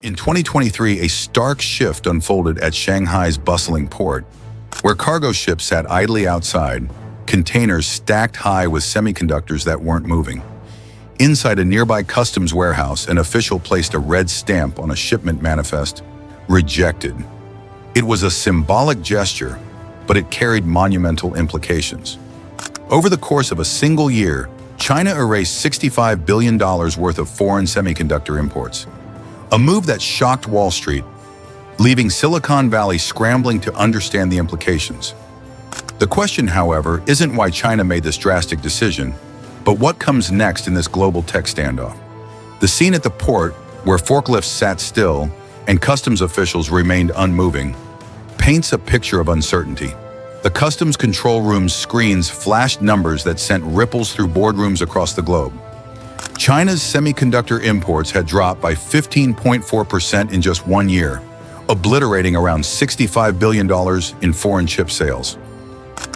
In 2023, a stark shift unfolded at Shanghai's bustling port, where cargo ships sat idly outside, containers stacked high with semiconductors that weren't moving. Inside a nearby customs warehouse, an official placed a red stamp on a shipment manifest, "Rejected." It was a symbolic gesture, but it carried monumental implications. Over the course of a single year, China erased $65 billion worth of foreign semiconductor imports. A move that shocked Wall Street, leaving Silicon Valley scrambling to understand the implications. The question, however, isn't why China made this drastic decision, but what comes next in this global tech standoff. The scene at the port, where forklifts sat still and customs officials remained unmoving, paints a picture of uncertainty. The customs control room's screens flashed numbers that sent ripples through boardrooms across the globe. China's semiconductor imports had dropped by 15.4% in just 1 year, obliterating around $65 billion in foreign chip sales.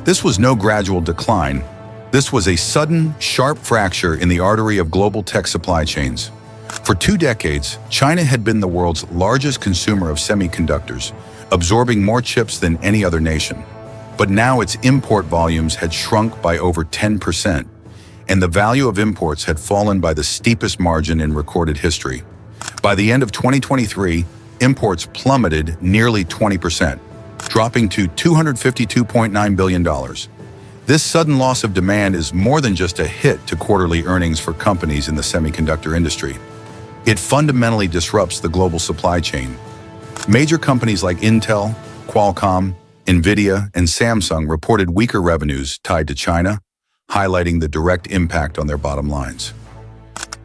This was no gradual decline. This was a sudden, sharp fracture in the artery of global tech supply chains. For 2 decades, China had been the world's largest consumer of semiconductors, absorbing more chips than any other nation. But now its import volumes had shrunk by over 10%, and the value of imports had fallen by the steepest margin in recorded history. By the end of 2023, imports plummeted nearly 20%, dropping to $252.9 billion. This sudden loss of demand is more than just a hit to quarterly earnings for companies in the semiconductor industry. It fundamentally disrupts the global supply chain. Major companies like Intel, Qualcomm, Nvidia, and Samsung reported weaker revenues tied to China, highlighting the direct impact on their bottom lines.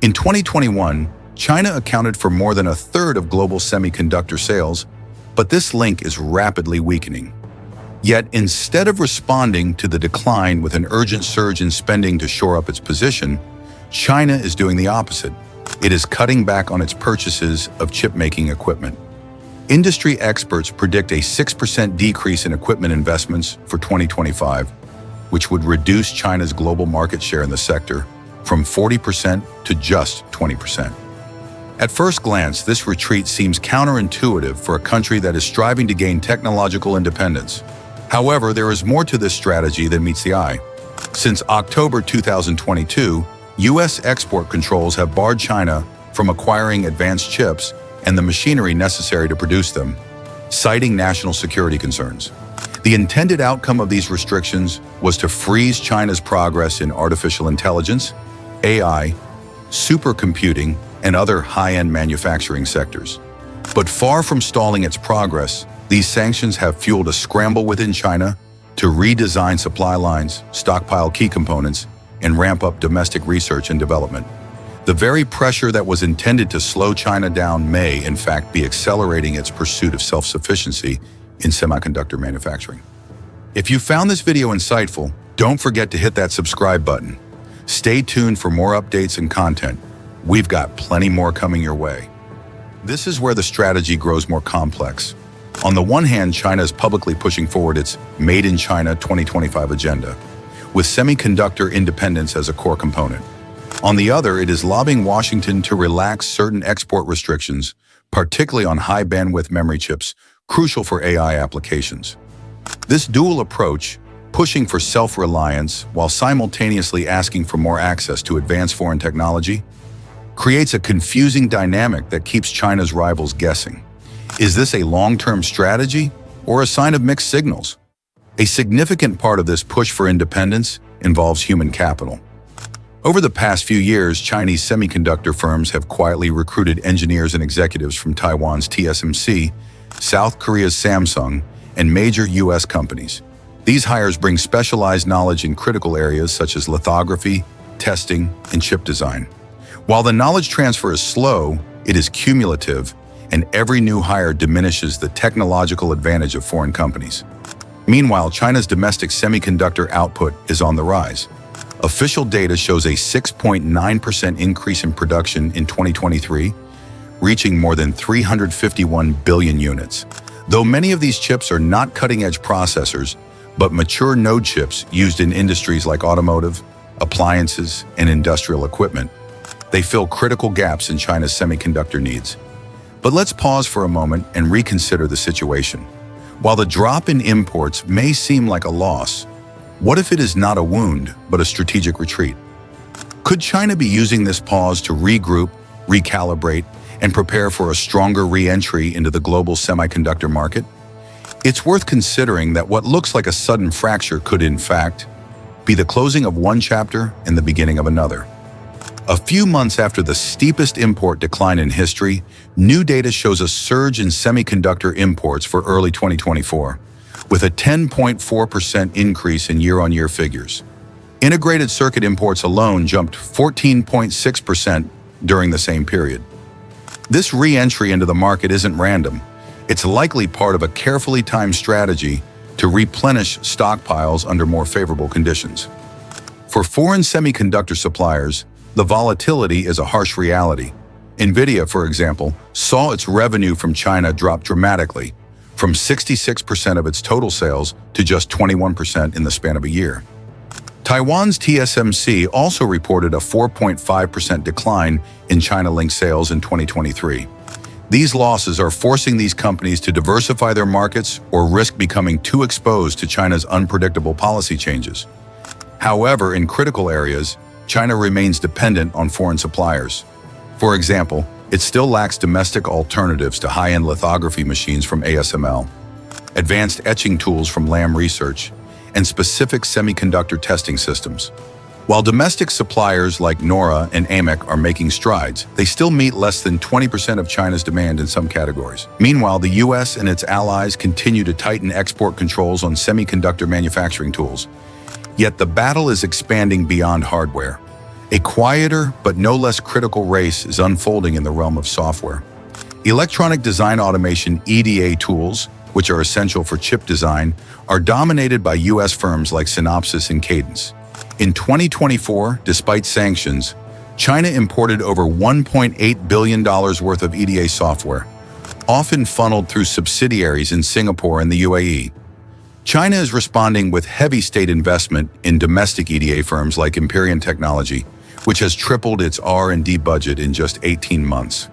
In 2021, China accounted for more than a third of global semiconductor sales, but this link is rapidly weakening. Yet, instead of responding to the decline with an urgent surge in spending to shore up its position, China is doing the opposite. It is cutting back on its purchases of chip-making equipment. Industry experts predict a 6% decrease in equipment investments for 2025, which would reduce China's global market share in the sector from 40% to just 20%. At first glance, this retreat seems counterintuitive for a country that is striving to gain technological independence. However, there is more to this strategy than meets the eye. Since October 2022, U.S. export controls have barred China from acquiring advanced chips and the machinery necessary to produce them, citing national security concerns. The intended outcome of these restrictions was to freeze China's progress in artificial intelligence, AI, supercomputing, and other high-end manufacturing sectors. But far from stalling its progress, these sanctions have fueled a scramble within China to redesign supply lines, stockpile key components, and ramp up domestic research and development. The very pressure that was intended to slow China down may, in fact, be accelerating its pursuit of self-sufficiency in semiconductor manufacturing. If you found this video insightful, don't forget to hit that subscribe button. Stay tuned for more updates and content. We've got plenty more coming your way. This is where the strategy grows more complex. On the one hand, China is publicly pushing forward its Made in China 2025 agenda, with semiconductor independence as a core component. On the other, it is lobbying Washington to relax certain export restrictions, particularly on high-bandwidth memory chips, crucial for AI applications. This dual approach, pushing for self-reliance while simultaneously asking for more access to advanced foreign technology, creates a confusing dynamic that keeps China's rivals guessing. Is this a long-term strategy or a sign of mixed signals? A significant part of this push for independence involves human capital. Over the past few years, Chinese semiconductor firms have quietly recruited engineers and executives from Taiwan's TSMC, South Korea's Samsung, and major U.S. companies. These hires bring specialized knowledge in critical areas such as lithography, testing, and chip design. While the knowledge transfer is slow, it is cumulative, and every new hire diminishes the technological advantage of foreign companies. Meanwhile, China's domestic semiconductor output is on the rise. Official data shows a 6.9% increase in production in 2023, reaching more than 351 billion units. Though many of these chips are not cutting-edge processors, but mature node chips used in industries like automotive, appliances, and industrial equipment, they fill critical gaps in China's semiconductor needs. But let's pause for a moment and reconsider the situation. While the drop in imports may seem like a loss, what if it is not a wound, but a strategic retreat? Could China be using this pause to regroup, recalibrate, and prepare for a stronger re-entry into the global semiconductor market? It's worth considering that what looks like a sudden fracture could, in fact, be the closing of one chapter and the beginning of another. A few months after the steepest import decline in history, new data shows a surge in semiconductor imports for early 2024, with a 10.4% increase in year-on-year figures. Integrated circuit imports alone jumped 14.6% during the same period. This re-entry into the market isn't random. It's likely part of a carefully timed strategy to replenish stockpiles under more favorable conditions. For foreign semiconductor suppliers, the volatility is a harsh reality. Nvidia, for example, saw its revenue from China drop dramatically, from 66% of its total sales to just 21% in the span of a year. Taiwan's TSMC also reported a 4.5% decline in China-linked sales in 2023. These losses are forcing these companies to diversify their markets or risk becoming too exposed to China's unpredictable policy changes. However, in critical areas, China remains dependent on foreign suppliers. For example, it still lacks domestic alternatives to high-end lithography machines from ASML, advanced etching tools from Lam Research, and specific semiconductor testing systems. While domestic suppliers like Nora and AMEC are making strides, they still meet less than 20% of China's demand in some categories. Meanwhile, the US and its allies continue to tighten export controls on semiconductor manufacturing tools. Yet the battle is expanding beyond hardware. A quieter but no less critical race is unfolding in the realm of software. Electronic design automation EDA tools, which are essential for chip design, are dominated by US firms like Synopsys and Cadence. In 2024, despite sanctions, China imported over $1.8 billion worth of EDA software, often funneled through subsidiaries in Singapore and the UAE. China is responding with heavy state investment in domestic EDA firms like Empyrean Technology, which has tripled its R&D budget in just 18 months.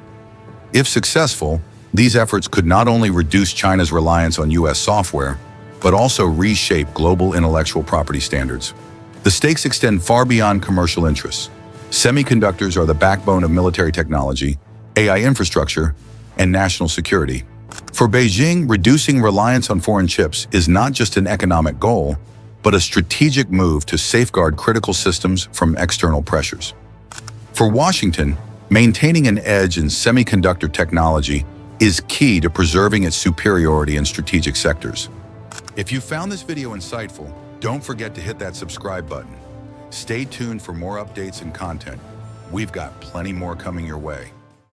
If successful, these efforts could not only reduce China's reliance on US software, but also reshape global intellectual property standards. The stakes extend far beyond commercial interests. Semiconductors are the backbone of military technology, AI infrastructure, and national security. For Beijing, reducing reliance on foreign chips is not just an economic goal, but a strategic move to safeguard critical systems from external pressures. For Washington, maintaining an edge in semiconductor technology is key to preserving its superiority in strategic sectors. If you found this video insightful, don't forget to hit that subscribe button. Stay tuned for more updates and content. We've got plenty more coming your way.